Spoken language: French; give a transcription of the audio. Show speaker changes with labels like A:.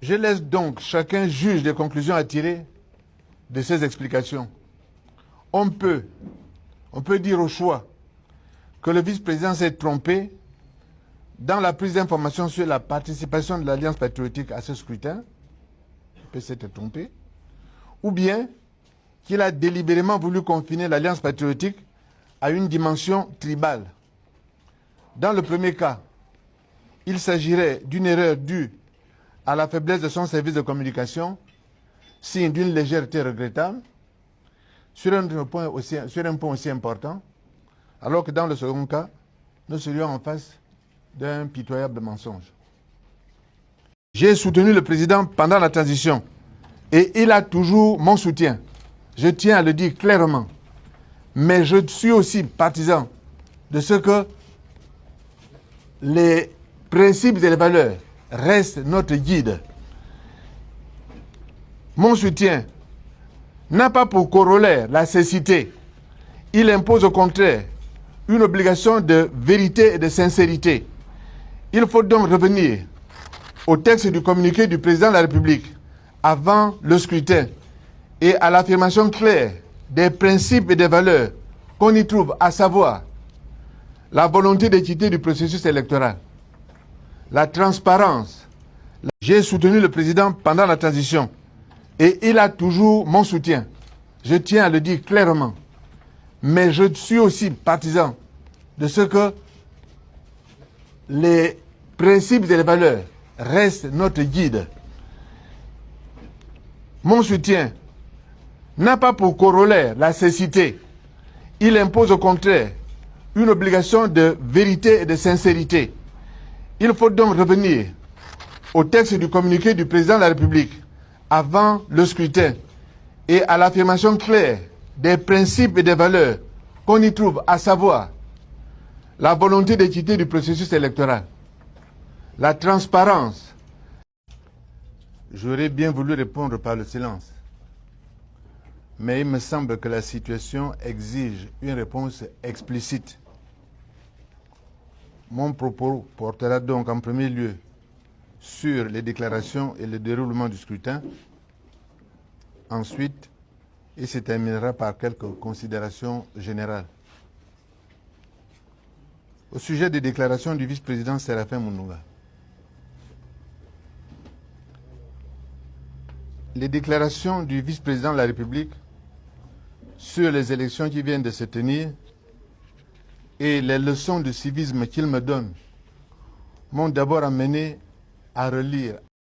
A: Je laisse donc chacun juge des conclusions à tirer de ces explications. On peut dire au choix que le vice-président s'est trompé dans la prise d'information sur la participation de l'Alliance patriotique à ce scrutin, il peut s'être trompé, ou bien qu'il a délibérément voulu confiner l'Alliance patriotique à une dimension tribale. Dans le premier cas, il s'agirait d'une erreur due à la faiblesse de son service de communication, signe d'une légèreté regrettable, sur un point aussi important, alors que dans le second cas, nous serions en face d'un pitoyable mensonge. J'ai soutenu le président pendant la transition et il a toujours mon soutien. Je tiens à le dire clairement. Mais je suis aussi partisan de ce que les principes et les valeurs restent notre guide. Mon soutien n'a pas pour corollaire la cécité. Il impose au contraire une obligation de vérité et de sincérité. Il faut donc revenir au texte du communiqué du président de la République avant le scrutin et à l'affirmation claire des principes et des valeurs qu'on y trouve, à savoir la volonté d'équité du processus électoral, la transparence. J'ai soutenu le président pendant la transition et il a toujours mon soutien. Je tiens à le dire clairement. Mais je suis aussi partisan de ce que les principes et les valeurs restent notre guide. Mon soutien n'a pas pour corollaire la cécité. Il impose au contraire une obligation de vérité et de sincérité. Il faut donc revenir au texte du communiqué du président de la République avant le scrutin et à l'affirmation claire des principes et des valeurs qu'on y trouve, à savoir la volonté d'équité du processus électoral, la transparence. J'aurais bien voulu répondre par le silence, mais il me semble que la situation exige une réponse explicite. Mon propos portera donc en premier lieu sur les déclarations et le déroulement du scrutin. Ensuite, il se terminera par quelques considérations générales. Au sujet des déclarations du vice-président Séraphin Mounouga. Les déclarations du vice-président de la République sur les élections qui viennent de se tenir et les leçons de civisme qu'il me donne m'ont d'abord amené à relire